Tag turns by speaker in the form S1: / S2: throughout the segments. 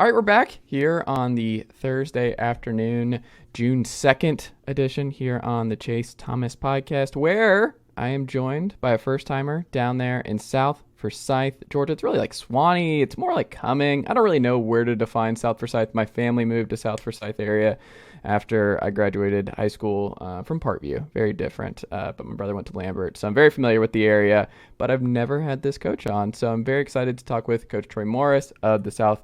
S1: All right, we're back here on the Thursday afternoon, June 2nd edition here on the Chase Thomas podcast, where I am joined by a first-timer down there in South Forsyth, Georgia. It's really like Swanee. It's more like Cumming. I don't really know where to define South Forsyth. My family moved to South Forsyth area after I graduated high school from Parkview. Very different, but my brother went to Lambert, so I'm very familiar with the area, but I've never had this coach on, so I'm very excited to talk with Coach Troy Morris of the South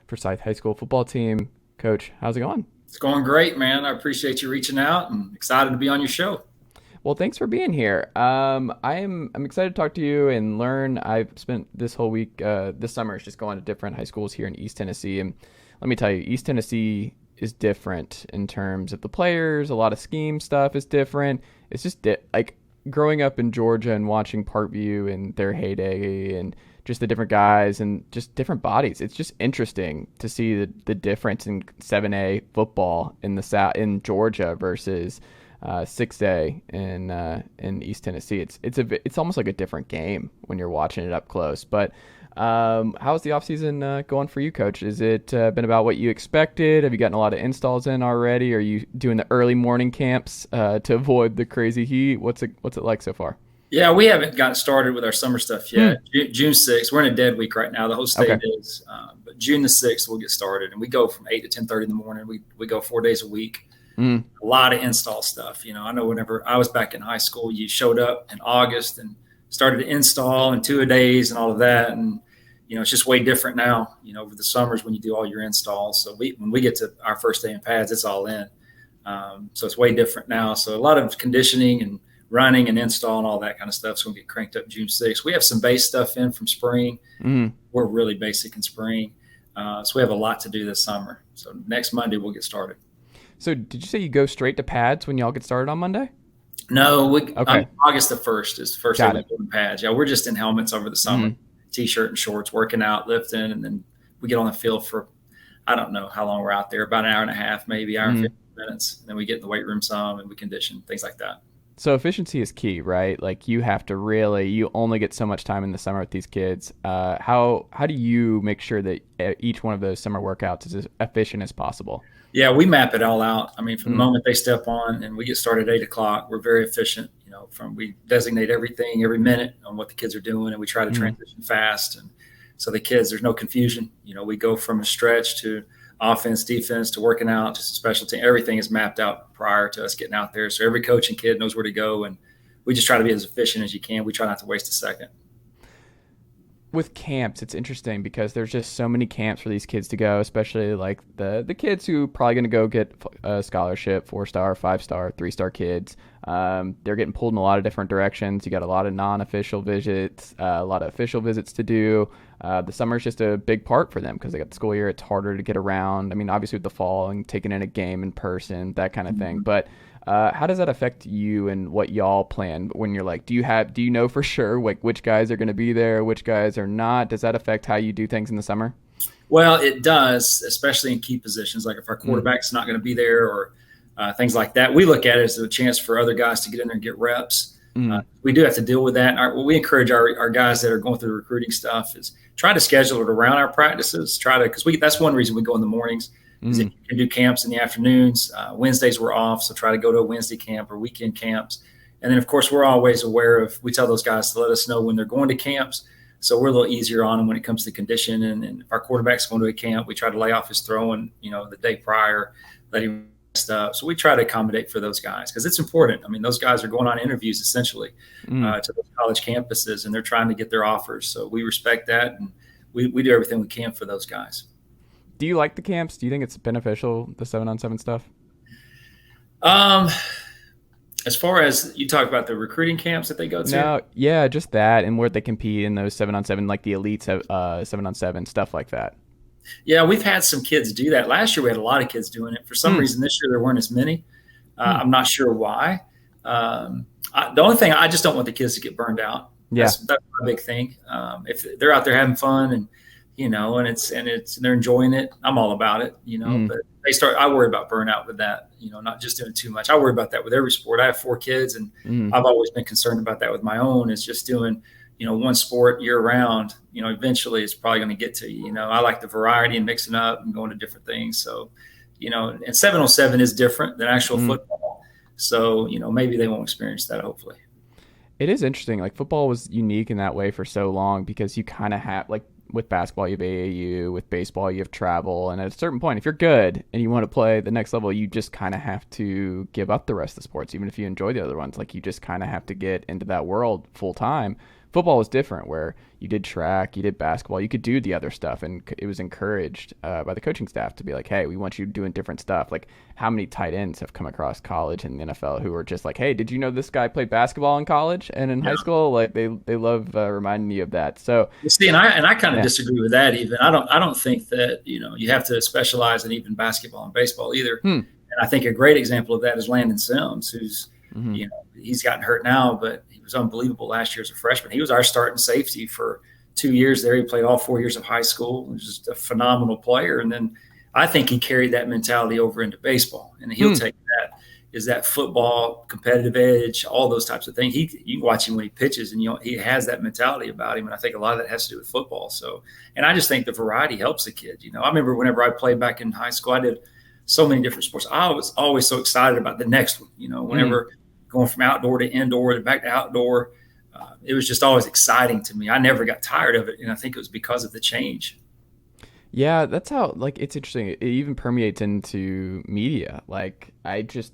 S1: Forsyth High School football team. Coach, how's it going?
S2: It's going great, man. I appreciate you reaching out and excited to be on your show.
S1: Well, thanks for being here. I'm excited to talk to you and learn. I've spent this whole week, this summer, just going to different high schools here in East Tennessee. And let me tell you, East Tennessee is different in terms of the players. A lot of scheme stuff is different. It's just like growing up in Georgia and watching Parkview in their heyday and just the different guys and just different bodies. It's just interesting to see the difference in 7A football in the South in Georgia versus 6A in East Tennessee. It's almost like a different game when you're watching it up close. But how's the offseason going for you, Coach? Has it been about what you expected? Have you gotten a lot of installs in already? Are you doing the early morning camps to avoid the crazy heat? What's it like so far?
S2: Yeah, we haven't gotten started with our summer stuff yet. June 6th, we're in a dead week right now. The whole state is. But June the 6th, we'll get started. And we go from 8 to 10:30 in the morning. We go 4 days a week. A lot of install stuff. You know, I know whenever I was back in high school, you showed up in August and started to install in 2 days and all of that. And, you know, it's just way different now, you know, over the summers when you do all your installs. So when we get to our first day in pads, it's all in. So it's way different now. So a lot of conditioning and running and install and all that kind of stuff is going to get cranked up June 6th. We have some base stuff in from spring. We're really basic in spring. So we have a lot to do this summer. So next Monday we'll get started.
S1: So did you say you go straight to pads when y'all get started on Monday?
S2: No, August the 1st is the first day we go to pads. Yeah, we're just in helmets over the summer, T-shirt and shorts, working out, lifting, and then we get on the field for, I don't know how long we're out there, about an hour and a half, maybe hour and 15 minutes. And then we get in the weight room some and we condition, things like that.
S1: So efficiency is key, right? Like you have to you only get so much time in the summer with these kids. How do you make sure that each one of those summer workouts is as efficient as possible?
S2: Yeah, we map it all out. I mean, from the moment they step on and we get started at 8 o'clock, we're very efficient. You know, we designate everything every minute on what the kids are doing, and we try to transition fast. And so the kids, there's no confusion. You know, we go from a stretch to offense, defense, to working out, just a special team. Everything is mapped out prior to us getting out there. So every coach and kid knows where to go, and we just try to be as efficient as you can. We try not to waste a second.
S1: With camps, it's interesting because there's just so many camps for these kids to go, especially like the kids who probably going to go get a scholarship, 4-star, 5-star, 3-star kids. They're getting pulled in a lot of different directions. You got a lot of non-official visits, a lot of official visits to do. The summer is just a big part for them because they got the school year. It's harder to get around. I mean, obviously with the fall and taking in a game in person, that kind of thing. But how does that affect you and what y'all plan when you're like, do you know for sure like which guys are going to be there, which guys are not? Does that affect how you do things in the summer?
S2: Well, it does, especially in key positions. Like if our quarterback's not going to be there or things like that, we look at it as a chance for other guys to get in there and get reps. We do have to deal with that. What we encourage our guys that are going through the recruiting stuff is try to schedule it around our practices. Because that's one reason we go in the mornings. Is that you can do camps in the afternoons. Wednesdays we're off, so try to go to a Wednesday camp or weekend camps. And then, of course, we're always aware of – we tell those guys to let us know when they're going to camps, so we're a little easier on them when it comes to condition. And if our quarterback's going to a camp, we try to lay off his throwing, you know, the day prior, let him rest up. So we try to accommodate for those guys because it's important. I mean, those guys are going on interviews essentially to those college campuses, and they're trying to get their offers. So we respect that, and we do everything we can for those guys.
S1: Do you like the camps? Do you think it's beneficial, the 7-on-7 stuff?
S2: As far as you talk about the recruiting camps that they go to?
S1: No, yeah, just that and where they compete in those 7-on-7, like the elites have 7-on-7, stuff like that.
S2: Yeah, we've had some kids do that. Last year we had a lot of kids doing it. For some reason this year there weren't as many. I'm not sure why. The only thing, I just don't want the kids to get burned out.
S1: Yeah.
S2: That's my big thing. If they're out there having fun and you know, and they're enjoying it, I'm all about it, you know, but I worry about burnout with that, you know, not just doing too much. I worry about that with every sport. I have 4 kids and I've always been concerned about that with my own, is just doing, one sport year round, eventually it's probably going to get to you. I like the variety and mixing up and going to different things. So, and 7-on-7 is different than actual
S1: Mm.
S2: football. So, maybe they won't experience that, hopefully.
S1: It is interesting. Like football was unique in that way for so long because you kind of have like with basketball you have AAU, with baseball you have travel, and at a certain point, if you're good and you want to play the next level, you just kind of have to give up the rest of the sports, even if you enjoy the other ones. Like you just kind of have to get into that world full time. Football was different, where you did track, you did basketball, you could do the other stuff, and it was encouraged by the coaching staff to be like, "Hey, we want you doing different stuff." Like, how many tight ends have come across college and the NFL who are just like, "Hey, did you know this guy played basketball in college and in high school?" Like, they love reminding you of that. So,
S2: You see, and I kind of
S1: yeah,
S2: disagree with that. Even I don't think that you have to specialize in even basketball and baseball either.
S1: hmm,
S2: And I think a great example of that is Landon Sims, who's
S1: mm-hmm.
S2: he's gotten hurt now, but he was unbelievable last year as a freshman. He was our starting safety for 2 years there. He played all 4 years of high school. He was just a phenomenal player. And then I think he carried that mentality over into baseball, and he'll take that football competitive edge, all those types of things. You can watch him when he pitches, and he has that mentality about him. And I think a lot of that has to do with football. So, and I just think the variety helps the kid. I remember whenever I played back in high school, I did so many different sports. I was always so excited about the next one. Whenever going from outdoor to indoor to back to outdoor, it was just always exciting to me. I never got tired of it, and I think it was because of the change.
S1: Yeah, that's how, like, it's interesting. It even permeates into media. Like,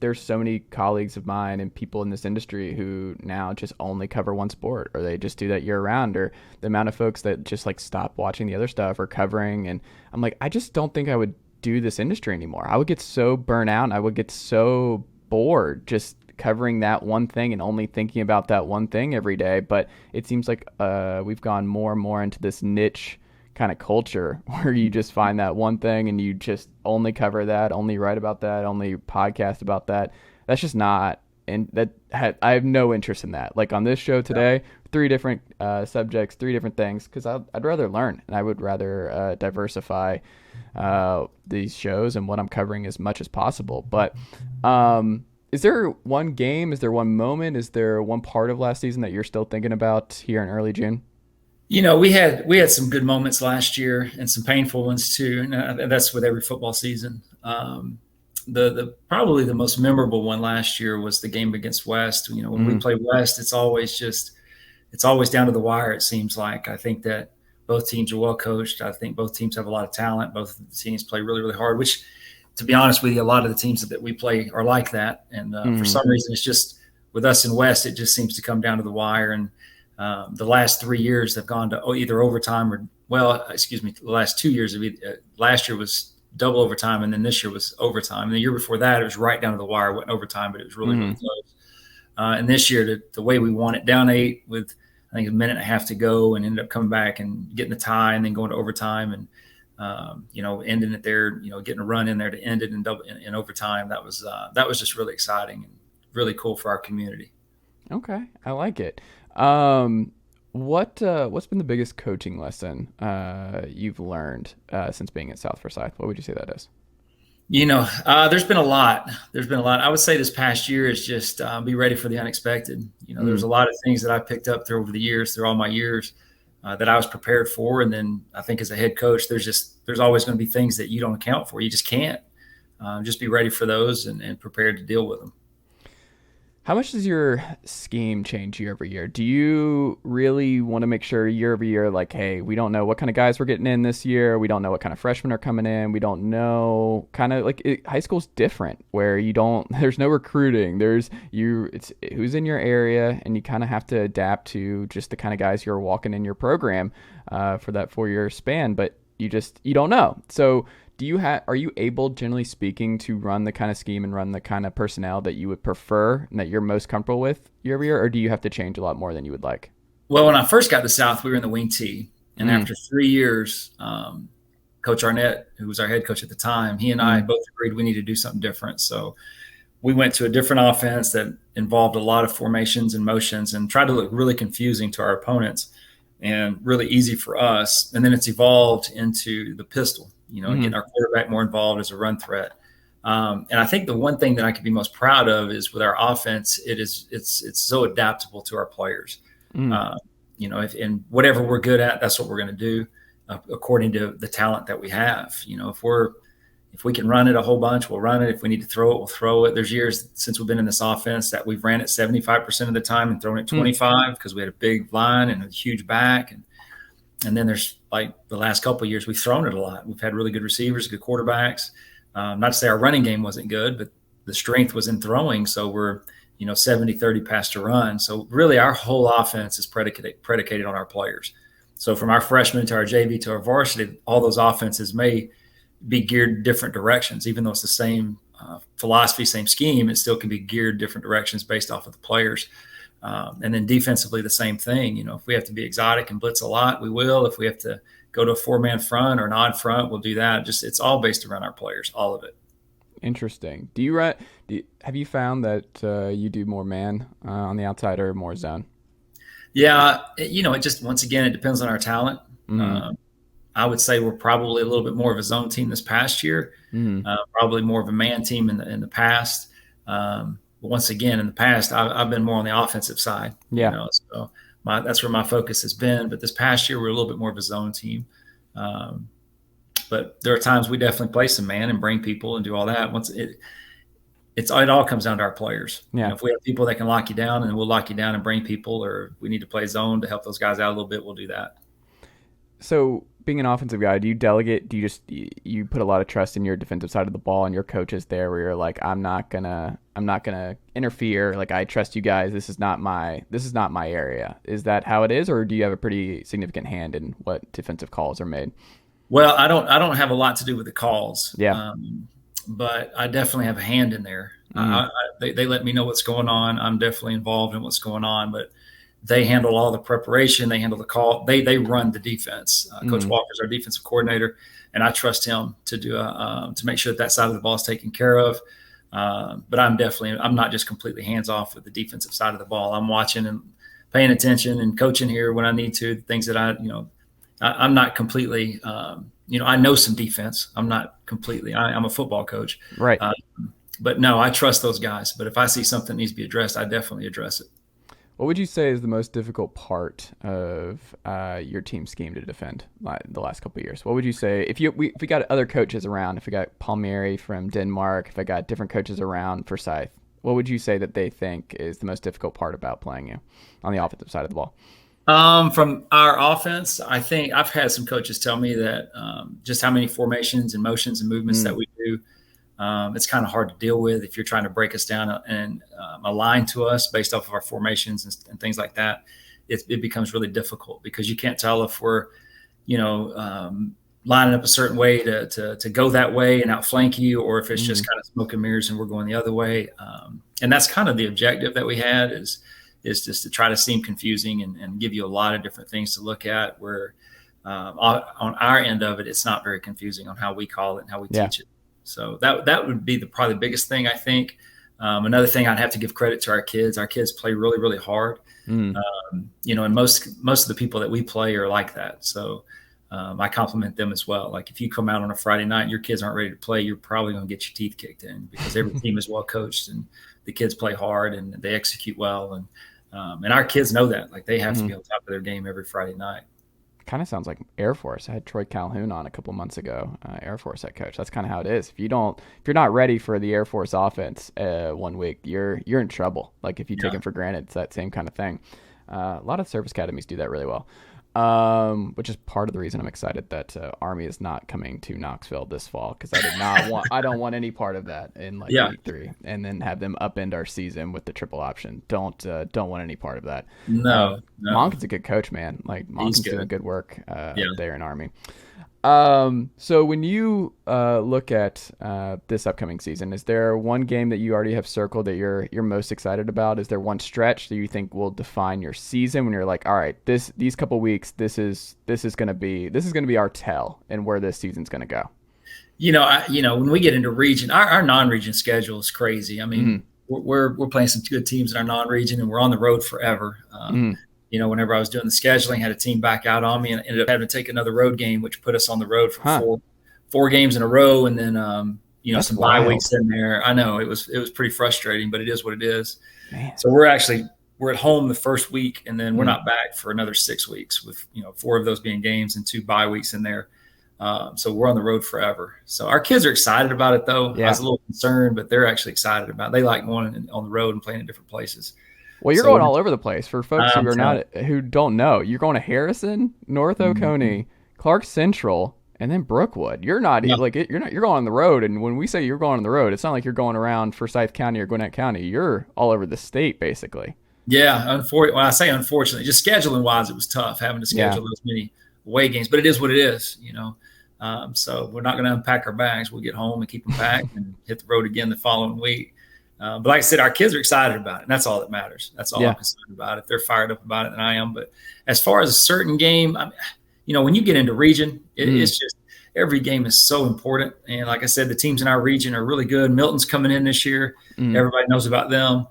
S1: there's so many colleagues of mine and people in this industry who now just only cover one sport, or they just do that year round, or the amount of folks that just like stop watching the other stuff or covering. And I'm like, I just don't think I would do this industry anymore. I would get so burnt out and I would get so bored just covering that one thing and only thinking about that one thing every day. But it seems like we've gone more and more into this niche kind of culture where you just find that one thing and you just only cover that, only write about that, only podcast about that. That's just not, and I have no interest in that. Like on this show today, 3 different subjects, 3 different things, because I'd rather learn and I would rather diversify these shows and what I'm covering as much as possible. But is there one game? Is there one moment? Is there one part of last season that you're still thinking about here in early June?
S2: We had some good moments last year and some painful ones too, and that's with every football season. The probably the most memorable one last year was the game against West. When we play West, it's always down to the wire. It seems like. I think that both teams are well coached. I think both teams have a lot of talent. Both teams play really, really hard. Which, to be honest with you, a lot of the teams that we play are like that. And for some reason, it's just with us in West, it just seems to come down to the wire. And the last 3 years have gone to either overtime the last 2 years last year was double overtime, and then this year was overtime. And the year before that, it was right down to the wire, wasn't overtime, but it was really, really close. And this year, the way we won it, down 8 with I think a minute and a half to go, and ended up coming back and getting the tie, and then going to overtime, and ending it there, getting a run in there to end it in overtime. That was just really exciting and really cool for our community.
S1: Okay, I like it. What's been the biggest coaching lesson you've learned since being at South Forsyth? What would you say that is?
S2: There's been a lot. I would say this past year is just be ready for the unexpected. There's a lot of things that I picked up through over the years, through all my years, that I was prepared for. And then I think as a head coach, there's always going to be things that you don't account for. You just can't. Just be ready for those and prepared to deal with them.
S1: How much does your scheme change year over year? Do you really want to make sure year over year, like, hey, we don't know what kind of guys we're getting in this year. We don't know what kind of freshmen are coming in. We don't know kind of like high school's different where there's no recruiting. It's who's in your area, and you kind of have to adapt to just the kind of guys you're walking in your program for that 4-year span, but you don't know. So are you able, generally speaking, to run the kind of scheme and run the kind of personnel that you would prefer and that you're most comfortable with year over year, or do you have to change a lot more than you would like?
S2: Well, when I first got to South, we were in the wing T, and after 3 years, Coach Arnett, who was our head coach at the time, he and I both agreed we need to do something different. So we went to a different offense that involved a lot of formations and motions and tried to look really confusing to our opponents and really easy for us. And then it's evolved into the pistol, getting our quarterback more involved as a run threat. And I think the one thing that I could be most proud of is with our offense, it's so adaptable to our players. if in whatever we're good at, that's what we're going to do according to the talent that we have. If we can run it a whole bunch, we'll run it. If we need to throw it, we'll throw it. There's years since we've been in this offense that we've ran it 75% of the time and thrown it 25 because we had a big line and a huge back. And then there's like the last couple of years, we've thrown it a lot. We've had really good receivers, good quarterbacks. Not to say our running game wasn't good, but the strength was in throwing. So we're, 70-30 pass to run. So really our whole offense is predicated on our players. So from our freshman to our JV to our varsity, all those offenses may be geared different directions. Even though it's the same philosophy, same scheme, it still can be geared different directions based off of the players. And then defensively, the same thing. If we have to be exotic and blitz a lot, we will. If we have to go to a 4-man front or an odd front, we'll do that. It's all based around our players, all of it.
S1: Interesting. Have you found that you do more man on the outside or more zone?
S2: Yeah, it just, once again, it depends on our talent. I would say we're probably a little bit more of a zone team this past year, probably more of a man team in the past. But once again, in the past, I've been more on the offensive side.
S1: Yeah.
S2: So that's where my focus has been. But this past year, we're a little bit more of a zone team. But there are times we definitely play some man and bring people and do all that. It all comes down to our players.
S1: Yeah.
S2: If we have people that can lock you down, and we'll lock you down and bring people, or we need to play zone to help those guys out a little bit, we'll do that.
S1: So being an offensive guy, do you delegate? Do you put a lot of trust in your defensive side of the ball and your coaches there, where you're like, I'm not gonna interfere. Like, I trust you guys. This is not my area. Is that how it is, or do you have a pretty significant hand in what defensive calls are made?
S2: Well, I don't have a lot to do with the calls.
S1: Yeah.
S2: But I definitely have a hand in there. They let me know what's going on. I'm definitely involved in what's going on, but they handle all the preparation. They handle the call. They run the defense. Coach Walker's our defensive coordinator, and I trust him to do to make sure that side of the ball is taken care of. But I'm not just completely hands off with the defensive side of the ball. I'm watching and paying attention and coaching here when I need to. Things that I'm not completely. I know some defense. I'm not completely. I'm a football coach,
S1: right?
S2: But no, I trust those guys. But if I see something that needs to be addressed, I definitely address it.
S1: What would you say is the most difficult part of your team scheme to defend the last couple of years? What would you say if we got other coaches around? If we got Palmieri from Denmark, if I got different coaches around Forsyth, what would you say that they think is the most difficult part about playing you on the offensive side of the ball?
S2: From our offense, I think I've had some coaches tell me that just how many formations and motions and movements that we do, it's kind of hard to deal with if you're trying to break us down and align to us based off of our formations and things like that. It becomes really difficult because you can't tell if we're, lining up a certain way to go that way and outflank you, or if it's just kind of smoke and mirrors and we're going the other way. And that's kind of the objective that we had is just to try to seem confusing and give you a lot of different things to look at, where on our end of it, it's not very confusing on how we call it and how we teach it. So that would be probably the biggest thing, I think. Another thing, I'd have to give credit to our kids. Our kids play really, really hard. And most of the people that we play are like that. So I compliment them as well. Like, if you come out on a Friday night and your kids aren't ready to play, you're probably going to get your teeth kicked in, because every team is well coached and the kids play hard and they execute well. And our kids know that. Like, they have to be on top of their game every Friday night.
S1: Kind of sounds like Air Force. I had Troy Calhoun on a couple months ago, Air Force head coach. That's kind of how it is. If you're not ready for the Air Force offense 1 week, you're in trouble. Like, if you take them for granted, it's that same kind of thing. A lot of service academies do that really well, which is part of the reason I'm excited that Army is not coming to Knoxville this fall, because I don't want any part of that in week 3, and then have them upend our season with the triple option. Don't want any part of that.
S2: No.
S1: Monken's a good coach, man. Like, Monken's doing good work there in Army. So when you look at this upcoming season, is there one game that you already have circled that you're most excited about? Is there one stretch that you think will define your season when you're like, all right, these couple weeks, this is going to be our tell and where this season's going to go?
S2: When we get into region, our non-region schedule is crazy. I mean, we're playing some good teams in our non-region, and we're on the road forever. Whenever I was doing the scheduling, had a team back out on me and ended up having to take another road game, which put us on the road for four games in a row. And then,
S1: That's
S2: some
S1: wild.
S2: bye weeks in there. I know it was pretty frustrating, but it is what it is.
S1: Man.
S2: So we're actually we're at home the first week, and then we're
S1: Mm.
S2: not back for another 6 weeks, with 4 of those being games and 2 bye weeks in there. So we're on the road forever. So our kids are excited about it, though. I
S1: Yeah.
S2: was a little concerned, but they're actually excited about it. They like going on the road and playing in different places.
S1: Well, you're
S2: So
S1: going all over the place. For folks
S2: I'm telling
S1: who don't know, you're going to Harrison, North
S2: you.
S1: Oconee, Clark Central, and then Brookwood. You're not
S2: Yeah.
S1: like you're not. You're going on the road, and when we say you're going on the road, it's not like you're going around Forsyth County or Gwinnett County. You're all over the state, basically.
S2: Yeah, when I say unfortunately, just scheduling wise, it was tough having to
S1: Yeah.
S2: schedule those many away games. But it is what it is. So we're not going to unpack our bags. We'll get home and keep them packed and hit the road again the following week. But like I said, our kids are excited about it, and that's all that matters. That's all
S1: Yeah.
S2: I'm concerned about. If they're fired up about it, than I am. But as far as a certain game, when you get into region, it's just every game is so important. And like I said, the teams in our region are really good. Milton's coming in this year. Everybody knows about them.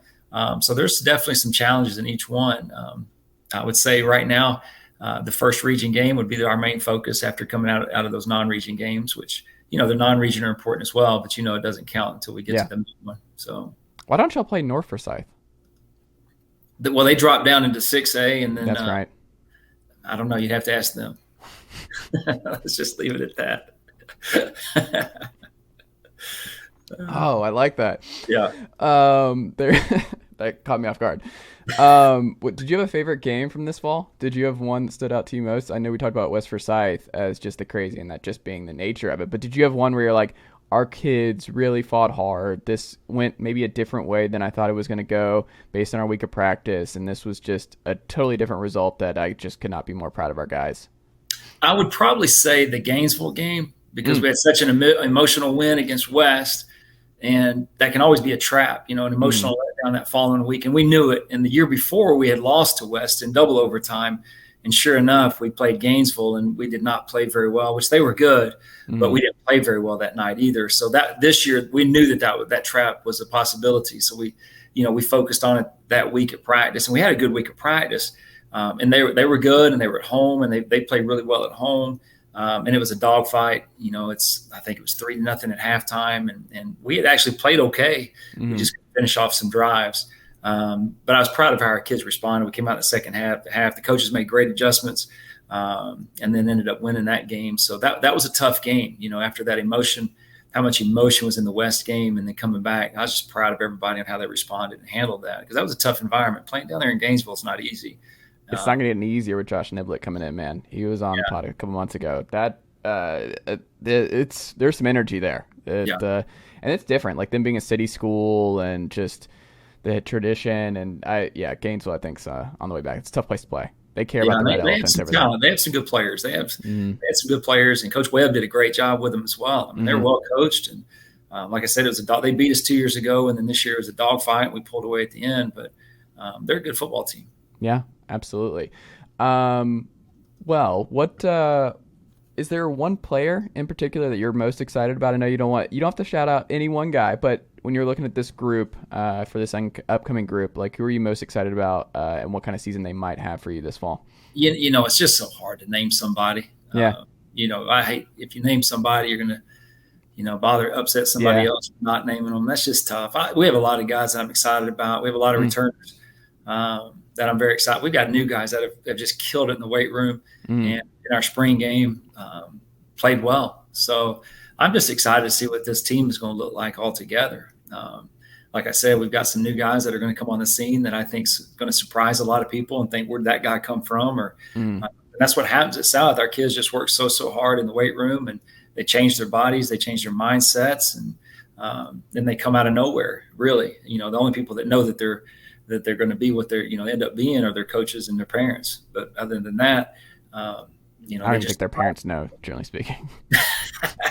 S2: So there's definitely some challenges in each one. I would say right now, the first region game would be our main focus after coming out of those non-region games, which, the non-region are important as well, but it doesn't count until we get to the main one. So
S1: why don't y'all play North Forsyth?
S2: well, they dropped down into 6A, and then
S1: That's right.
S2: I don't know. You'd have to ask them. Let's just leave it at that.
S1: Oh, I like that.
S2: Yeah.
S1: There that caught me off guard. Did you have a favorite game from this fall? Did you have one that stood out to you most? I know we talked about West Forsyth as just the crazy and that just being the nature of it, but did you have one where you're like, our kids really fought hard. This went maybe a different way than I thought it was going to go based on our week of practice, and this was just a totally different result that I just could not be more proud of our guys?
S2: I would probably say the Gainesville game, because we had such an emotional win against West, and that can always be a trap, an emotional letdown that following week. And we knew it. And the year before, we had lost to West in double overtime. And sure enough, we played Gainesville, and we did not play very well, which they were good, but we didn't play very well that night either. So that this year, we knew that trap was a possibility. So we focused on it that week at practice, and we had a good week of practice. And they were good, and they were at home, and they played really well at home. And it was a dogfight. I think it was 3-0 at halftime, and we had actually played okay. We just couldn't finish off some drives. But I was proud of how our kids responded. We came out in the second half. The coaches made great adjustments, and then ended up winning that game. So that was a tough game. After that emotion, how much emotion was in the West game, and then coming back, I was just proud of everybody and how they responded and handled that, because that was a tough environment. Playing down there in Gainesville is not easy.
S1: It's not going to get any easier with Josh Niblett coming in, man. He was on the pod a couple months ago. There's some energy there. And it's different, like them being a city school and just the tradition. And Gainesville, I think, on the way back. It's a tough place to play. They care about the red elephants over there.
S2: They have some good players. They have some good players, and Coach Webb did a great job with them as well. I mean, they're well coached, and like I said, it was they beat us 2 years ago, and then this year it was a dogfight. We pulled away at the end, but they're a good football team.
S1: Yeah, absolutely. Well, what is there one player in particular that you're most excited about? I know you don't have to shout out any one guy, but when you're looking at this group for this upcoming group, like who are you most excited about, and what kind of season they might have for you this fall?
S2: It's just so hard to name somebody.
S1: Yeah.
S2: I hate if you name somebody, you're gonna upset somebody else not naming them. That's just tough. We have a lot of guys that I'm excited about. We have a lot of returners that I'm very excited. We've got new guys that have just killed it in the weight room and in our spring game played well. So I'm just excited to see what this team is going to look like altogether. Like I said, we've got some new guys that are going to come on the scene that I think is going to surprise a lot of people and think, where'd that guy come from? That's what happens at South. Our kids just work so hard in the weight room, and they change their bodies, they change their mindsets, and then they come out of nowhere. Really, the only people that know that they're going to be what they're end up being are their coaches and their parents. But other than that,
S1: I don't think their parents know, generally speaking.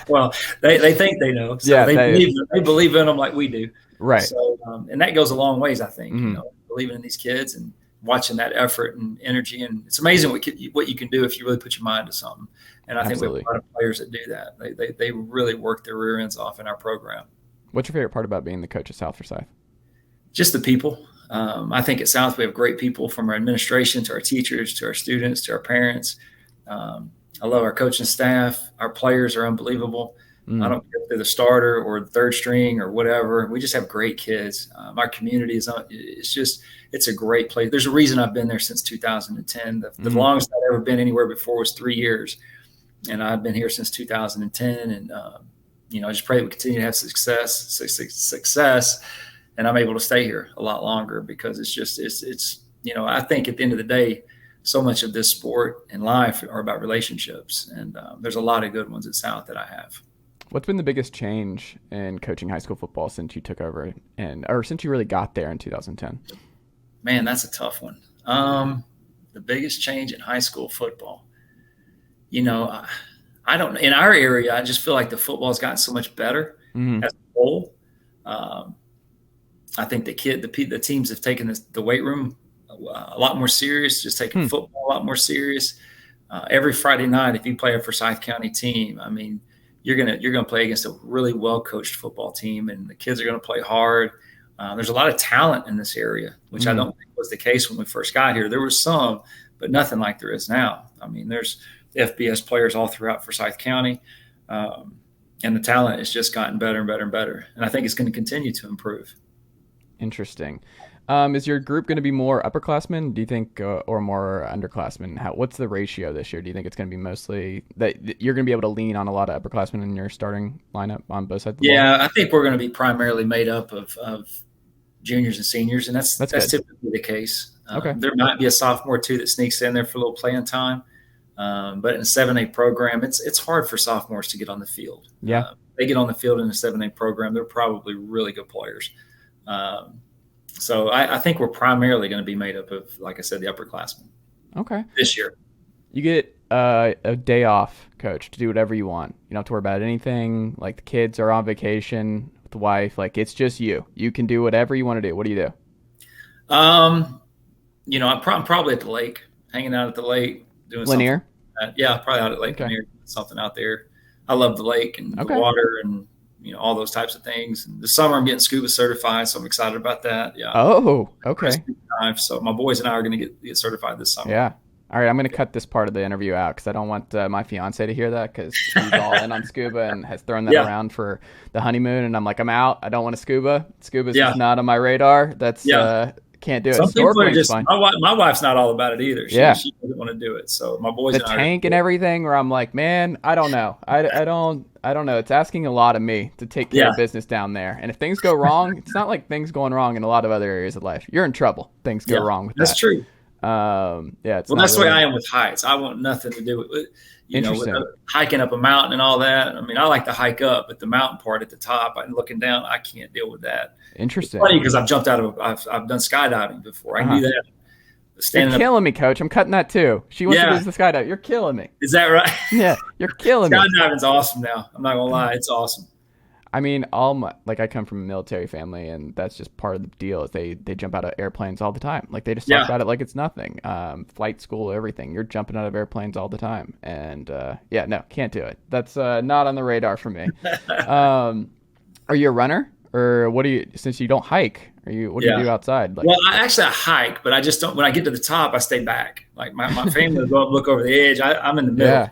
S2: Well, they think they know. So they believe in them like we do.
S1: Right.
S2: So, and that goes a long ways, I think, believing in these kids and watching that effort and energy. And it's amazing what you can do if you really put your mind to something. And I think we have a lot of players that do that. They really work their rear ends off in our program. What's
S1: your favorite part about being the coach at South Forsyth?
S2: Just the people. I think at South we have great people, from our administration to our teachers to our students to our parents. I love our coaching staff. Our players are unbelievable. I don't care if they're the starter or the third string or whatever. We just have great kids. Our community it's a great place. There's a reason I've been there since 2010. The longest I've ever been anywhere before was 3 years. And I've been here since 2010. And, I just pray that we continue to have success. And I'm able to stay here a lot longer because it's I think at the end of the day, so much of this sport and life are about relationships. And there's a lot of good ones at South that I have.
S1: What's been the biggest change in coaching high school football since you took over or since you really got there in 2010?
S2: Man, that's a tough one. The biggest change in high school football, I don't, in our area, I just feel like the football has gotten so much better as a whole. I think the teams have taken the weight room a lot more serious, just taking football a lot more serious. Every Friday night, if you play a Forsyth County team, I mean, you're gonna play against a really well coached football team, and the kids are gonna play hard. There's a lot of talent in this area, which I don't think was the case when we first got here. There was some, but nothing like there is now. I mean, there's FBS players all throughout Forsyth County, and the talent has just gotten better and better and better. And I think it's going to continue to improve.
S1: Interesting. Is your group going to be more upperclassmen, do you think, or more underclassmen? What's the ratio this year? Do you think it's going to be mostly that you're going to be able to lean on a lot of upperclassmen in your starting lineup on both sides of the ball?
S2: Yeah, I think we're going to be primarily made up of juniors and seniors, and that's typically the case.
S1: Okay.
S2: There might be a sophomore too that sneaks in there for a little playing time, but in a 7A program, it's hard for sophomores to get on the field.
S1: Yeah,
S2: they get on the field in a 7A program, they're probably really good players. So I think we're primarily going to be made up of, like I said, the upperclassmen.
S1: Okay.
S2: This year.
S1: You get a day off, coach, to do whatever you want. You don't have to worry about anything. Like the kids are on vacation with the wife. Like it's just you. You can do whatever you want to do. What do you do?
S2: I'm probably at the lake, hanging out at the lake, doing
S1: Linear?
S2: Something. Yeah, probably out at Lake Linear, something out there. I love the lake and the water and all those types of things. And this summer I'm getting scuba certified, so I'm excited about that. Yeah.
S1: Oh, okay.
S2: So my boys and I are going to get certified this summer.
S1: Yeah. All right, I'm going to cut this part of the interview out because I don't want my fiance to hear that because she's all in on scuba and has thrown that around for the honeymoon. And I'm like, I'm out. I don't want to scuba. Scuba's just not on my radar. That's can't do it.
S2: Some people are just, my wife's not all about it either. She doesn't want to do it. So my boys
S1: the tank and everything where I'm like, man, I don't know. I don't know. It's asking a lot of me to take care of business down there. And if things go wrong, it's not like things going wrong in a lot of other areas of life. You're in trouble. Things go wrong with that.
S2: That's true.
S1: It's
S2: well, that's the way I am with heights. I want nothing to do with with hiking up a mountain and all that. I mean, I like to hike up, but the mountain part at the top and looking down, I can't deal with that.
S1: Interesting.
S2: It's funny because I've jumped I've done skydiving before. I can do that.
S1: You're killing me, coach. I'm cutting that too. She wants to do the skydive. You're killing me.
S2: Is that right?
S1: Yeah, you're killing me.
S2: Skydiving's awesome now. I'm not gonna lie, it's awesome.
S1: I mean, I come from a military family, and that's just part of the deal. Is they jump out of airplanes all the time. Like they just talk about it like it's nothing. Flight school, everything. You're jumping out of airplanes all the time, and no, can't do it. That's not on the radar for me. Are you a runner, or what do you? Since you don't hike, what do you do outside? Like,
S2: well, I hike, but I just don't. When I get to the top, I stay back. Like my family will go up, look over the edge. I'm in the middle.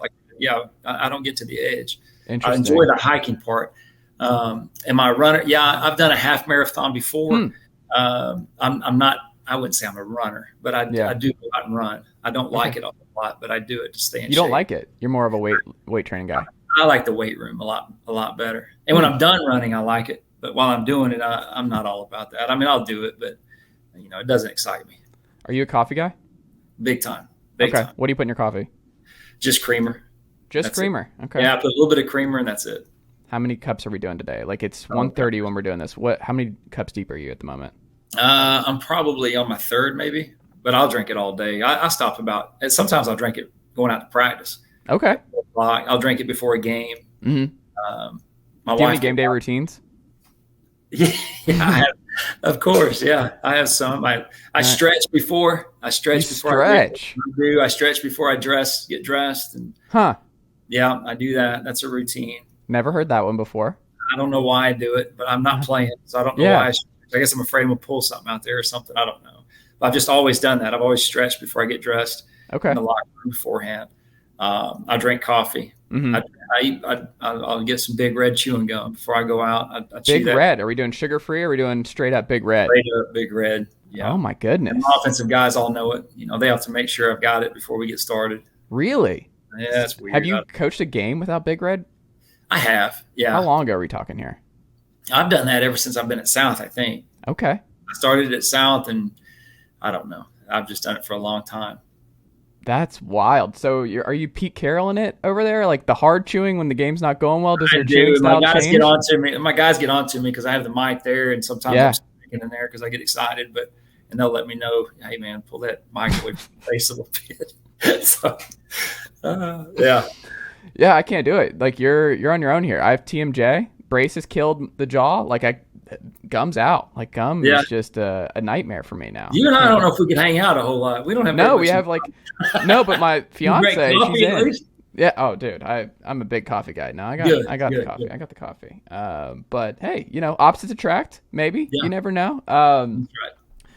S2: I don't get to the edge. I enjoy the hiking part. Am I a runner? Yeah, I've done a half marathon before. I'm not. I wouldn't say I'm a runner, but I do go out and run. I don't like it a lot, but I do it to stay in shape.
S1: You don't like it. You're more of a weight training guy.
S2: I like the weight room a lot better. And when I'm done running, I like it. But while I'm doing it, I'm not all about that. I mean, I'll do it, but it doesn't excite me.
S1: Are you a coffee guy?
S2: Big time. Big time.
S1: What do you put in your coffee?
S2: Just creamer.
S1: Just creamer.
S2: It.
S1: Okay.
S2: Yeah, I put a little bit of creamer and that's it.
S1: How many cups are we doing today? Like it's 1:30 when we're doing this. How many cups deep are you at the moment?
S2: I'm probably on my third maybe, but I'll drink it all day. I stop sometimes I'll drink it going out to practice.
S1: Okay.
S2: I'll drink it before a game.
S1: Mm-hmm. Do you have any game day routines?
S2: Yeah, I have, of course. Yeah, I have some. I stretch before. I stretch before I do. I stretch before I get dressed. And yeah, I do that. That's a routine.
S1: Never heard that one before.
S2: I don't know why I do it, but I'm not playing, so I don't know why. I guess I'm afraid I'm gonna pull something out there or something. I don't know. But I've just always done that. I've always stretched before I get dressed.
S1: Okay.
S2: In the locker room beforehand. I drink coffee.
S1: Mm-hmm.
S2: I'll get some Big Red chewing gum before I go out. I chew
S1: Big
S2: that
S1: Red. Are we doing sugar free or are we doing straight up Big Red?
S2: straight up Big Red.
S1: Oh
S2: Yeah.
S1: my
S2: And
S1: goodness.
S2: my offensive guys all know it. They have to make sure I've got it before we get started.
S1: Really?
S2: Yeah, that's
S1: Have
S2: weird.
S1: you coached a game without Big Red?
S2: I have.
S1: How
S2: Yeah.
S1: long ago are we talking here?
S2: I've done that ever since I've been at South, I think.
S1: Okay.
S2: I started at South, and I don't know. I've just done it for a long time.
S1: That's wild. So are you Pete Carroll in it over there? Like the hard chewing when the game's not going well? Does your chewing
S2: My
S1: style
S2: guys
S1: change?
S2: get on to me. My guys get on to me because I have the mic there, and sometimes
S1: Yeah.
S2: I'm speaking in there because I get excited. And they'll let me know, hey man, pull that mic away from your face a little bit. So, yeah.
S1: Yeah, I can't do it. Like you're on your own here. I have TMJ. Brace has killed the jaw. Like gum's out. Like gum
S2: Yeah.
S1: is just a nightmare for me now.
S2: You and I don't know if we can hang out a whole lot. We don't have.
S1: No,
S2: very
S1: we
S2: much-
S1: have like no, but my fiance,
S2: Great coffee,
S1: she's
S2: at
S1: in.
S2: least?
S1: Yeah. Oh, dude, I'm a big coffee guy. No, I got
S2: Good,
S1: the
S2: good,
S1: coffee.
S2: good.
S1: I got the coffee. But hey, opposites attract. Maybe
S2: Yeah.
S1: you never know.
S2: That's right.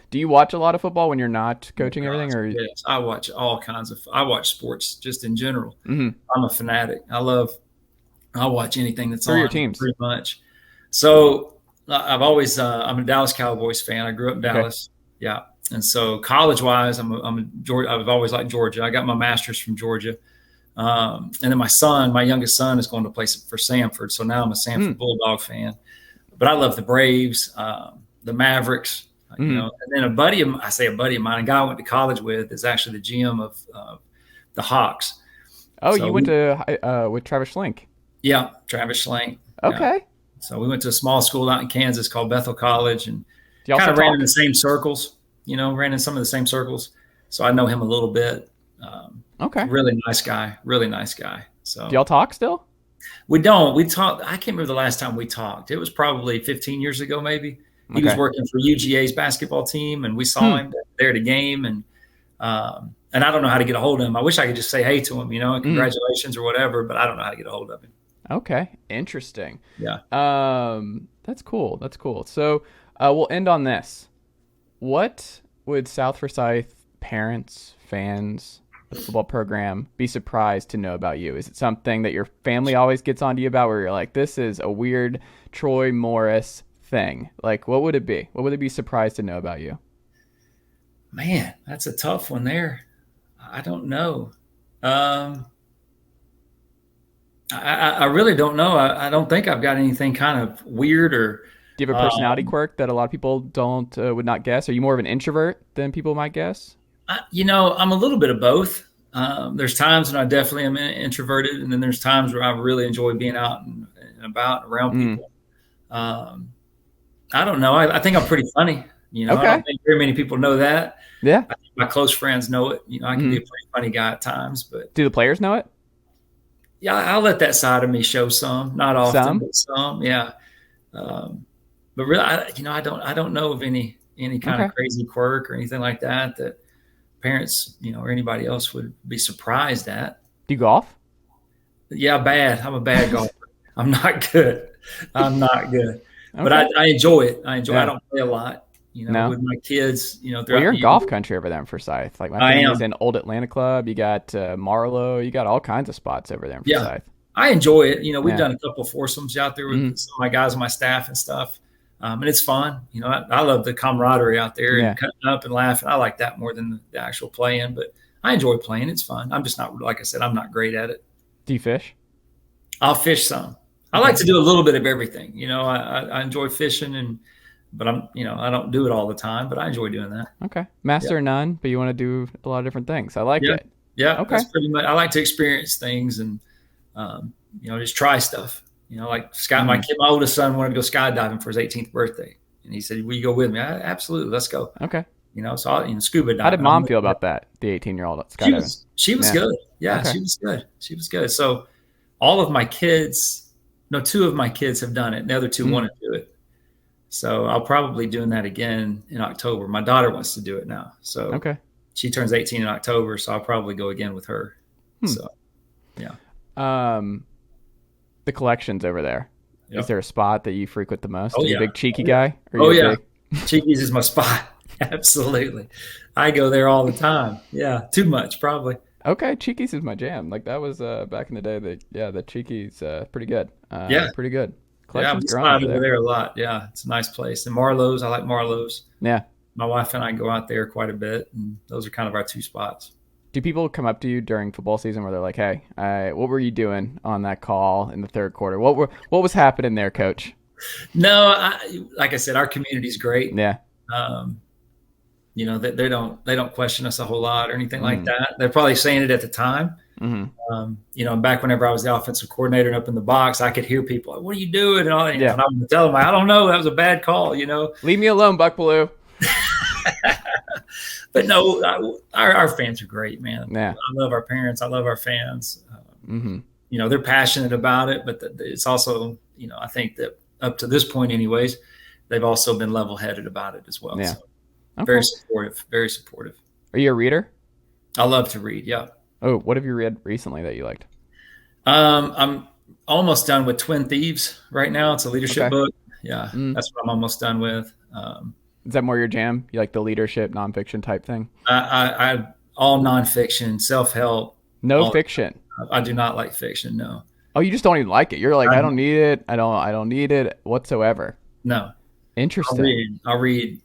S1: Do you watch a lot of football when you're not coaching everything, or?
S2: Yes, I watch all kinds of. I watch sports just in general.
S1: Mhm.
S2: I'm a fanatic. I'll watch anything that's
S1: Who are
S2: on.
S1: your teams?
S2: Pretty much. So I've always. I'm a Dallas Cowboys fan. I grew up in Dallas. Yeah, and so college wise, I'm a Georgia. I've always liked Georgia. I got my master's from Georgia. And then my youngest son, is going to play for Samford. So now I'm a Samford Bulldog fan. But I love the Braves, the Mavericks. And then a buddy of mine, a guy I went to college with, is actually the GM of the Hawks.
S1: Oh,
S2: So
S1: you went to with Travis Schlink.
S2: Yeah, Travis Schlenk.
S1: Okay.
S2: Yeah. So we went to a small school out in Kansas called Bethel College, and
S1: Do y'all
S2: kind of
S1: still
S2: ran
S1: talk?
S2: in the same circles. Ran in some of the same circles. So I know him a little bit.
S1: Okay.
S2: Really nice guy. Really nice guy. So
S1: Do y'all talk still?
S2: we don't. We talked. I can't remember the last time we talked. It was probably 15 years ago, maybe. He was
S1: Okay.
S2: working for UGA's basketball team, and we saw him there at a game. And I don't know how to get a hold of him. I wish I could just say hey to him, and congratulations or whatever. But I don't know how to get a hold of him.
S1: Okay. Interesting.
S2: Yeah.
S1: That's cool. That's cool. So we'll end on this. What would South Forsyth parents, fans, the football program be surprised to know about you? Is it something that your family always gets onto you about where you're like, this is a weird Troy Morris thing? Like, what would it be? What would they be surprised to know about you?
S2: Man, that's a tough one there. I don't know. I really don't know. I don't think I've got anything kind of weird or.
S1: Do you have a personality quirk that a lot of people don't would not guess? Are you more of an introvert than people might guess?
S2: I'm a little bit of both. There's times when I definitely am introverted, and then there's times where I really enjoy being out and about around people. I don't know. I think I'm pretty funny. I don't think very many people know that.
S1: Yeah.
S2: I think my close friends know it. I can be a pretty funny guy at times, but
S1: do the players know it?
S2: Yeah, I'll let that side of me show some. Not often,
S1: Some?
S2: but some. Yeah. But really, I don't know of any kind of crazy quirk or anything like that parents, or anybody else would be surprised at.
S1: Do you golf?
S2: Yeah, bad. I'm a bad golfer. I'm not good.
S1: Okay.
S2: But I enjoy it. I don't play a lot,
S1: No?
S2: with my kids, throughout
S1: Well, you're in
S2: the
S1: golf
S2: year.
S1: country over there in Forsyth. Like my
S2: I
S1: family's
S2: am.
S1: in Old Atlanta Club. You got Marlowe. You got all kinds of spots over there in
S2: Yeah.
S1: Forsyth.
S2: I enjoy it. We've
S1: Yeah.
S2: done a couple of foursomes out there with some of my guys on my staff and stuff. And it's fun. I love the camaraderie out there
S1: Yeah.
S2: and cutting up and laughing. I like that more than the actual playing, but I enjoy playing. It's fun. I'm just not, like I said, I'm not great at it.
S1: Do you fish?
S2: I'll fish some. I like to do a little bit of everything. I enjoy fishing but I don't do it all the time, but I enjoy doing that.
S1: Okay. Master of none, but you want to do a lot of different things. I like it.
S2: Yeah.
S1: Okay.
S2: That's pretty much, I like to experience things and, just try stuff. Like Scott, my oldest son wanted to go skydiving for his 18th birthday. And he said, will you go with me? Absolutely. Let's go.
S1: Okay.
S2: So scuba diving.
S1: How did mom feel about that? The 18-year-old skydiving.
S2: She was
S1: Yeah.
S2: good. Yeah,
S1: Okay.
S2: she was good. She was good. So all of my kids, two of my kids have done it. And the other two want to do it. So I'll probably be doing that again in October. My daughter wants to do it now. So
S1: Okay.
S2: she turns 18 in October. So I'll probably go again with her. So, yeah.
S1: The collections over there.
S2: Yep.
S1: Is there a spot that you frequent the most?
S2: Oh,
S1: Are you
S2: yeah.
S1: a big cheeky guy? Or
S2: Oh,
S1: you a
S2: yeah.
S1: big-
S2: Cheeky's is my spot. Absolutely. I go there all the time. Yeah. Too much, probably.
S1: Okay, Cheeky's is my jam. Like that was back in the day. The Cheeky's pretty good.
S2: Yeah,
S1: Pretty good.
S2: yeah,
S1: Collection's
S2: we
S1: growing
S2: spotted
S1: over
S2: over
S1: there.
S2: there a lot. Yeah, it's a nice place. And Marlowe's, I like Marlowe's.
S1: Yeah.
S2: My wife and I go out there quite a bit, and those are kind of our two spots.
S1: Do people come up to you during football season where they're like, "Hey, what were you doing on that call in the third quarter? What was happening there, Coach?"
S2: No, like I said, our community's great.
S1: Yeah.
S2: Um, they don't question us a whole lot or anything like
S1: Mm.
S2: that. They're probably saying it at the time.
S1: Mm-hmm.
S2: Back whenever I was the offensive coordinator and up in the box, I could hear people like, "What are you doing?" And all,
S1: Yeah.
S2: and I would tell them, "I don't know. That was a bad call."
S1: Leave me alone, Buck Blue.
S2: But no, our fans are great, man.
S1: Yeah.
S2: I love our parents. I love our fans.
S1: Mm-hmm.
S2: They're passionate about it, but it's also, I think that up to this point, anyways, they've also been level-headed about it as well.
S1: Yeah.
S2: So
S1: Okay.
S2: very supportive, very supportive.
S1: Are you a reader?
S2: I love to read. Yeah.
S1: Oh, what have you read recently that you liked?
S2: I'm almost done with Twin Thieves right now. It's a leadership
S1: Okay.
S2: book. Yeah, that's what I'm almost done with.
S1: Is that more your jam? You like the leadership nonfiction type thing?
S2: I all nonfiction, self-help.
S1: No fiction.
S2: I do not like fiction. No.
S1: Oh, you just don't even like it. You're like, I don't need it. I don't need it whatsoever.
S2: No.
S1: Interesting.
S2: I'll read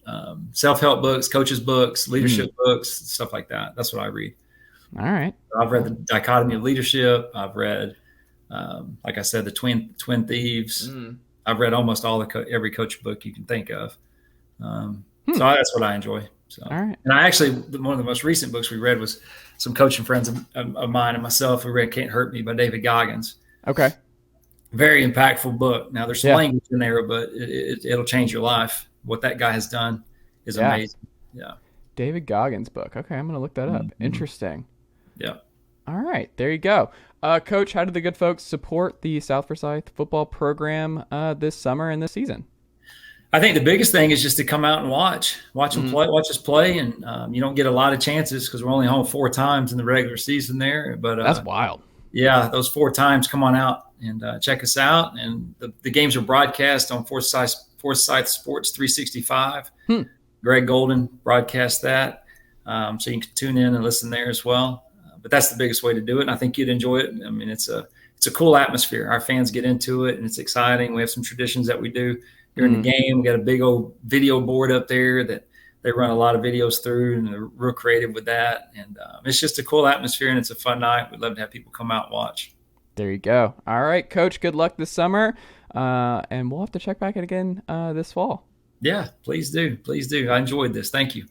S2: self-help books, coaches books, leadership books, stuff like that. That's what I read.
S1: All right.
S2: I've read the Dichotomy of Leadership. I've read, like I said, the Twin Thieves. I've read almost every coach book you can think of. So that's what I enjoy. So,
S1: all right.
S2: And I actually, one of the most recent books we read was some coaching friends of mine and myself. We read Can't Hurt Me by David Goggins.
S1: Okay.
S2: Very impactful book. Now, there's some language in there, but it'll change your life. What that guy has done is amazing. Yeah.
S1: David Goggins' book. Okay, I'm going to look that up. Interesting.
S2: Yeah.
S1: All right, there you go. Coach, how did the good folks support the South Forsyth football program this summer and this season?
S2: I think the biggest thing is just to come out and watch them play, watch us play. And you don't get a lot of chances because we're only home 4 times in the regular season there. But
S1: that's wild.
S2: Yeah, those 4 times, come on out and check us out. And the games are broadcast on Forsyth Sports 365. Greg Golden broadcast that. So you can tune in and listen there as well. But that's the biggest way to do it. And I think you'd enjoy it. I mean, it's a cool atmosphere. Our fans get into it and it's exciting. We have some traditions that we do during the game. We got a big old video board up there that they run a lot of videos through, and they're real creative with that. And it's just a cool atmosphere, and it's a fun night. We'd love to have people come out and watch.
S1: There you go. All right, Coach, good luck this summer. And we'll have to check back again this fall.
S2: Yeah, please do. Please do. I enjoyed this. Thank you.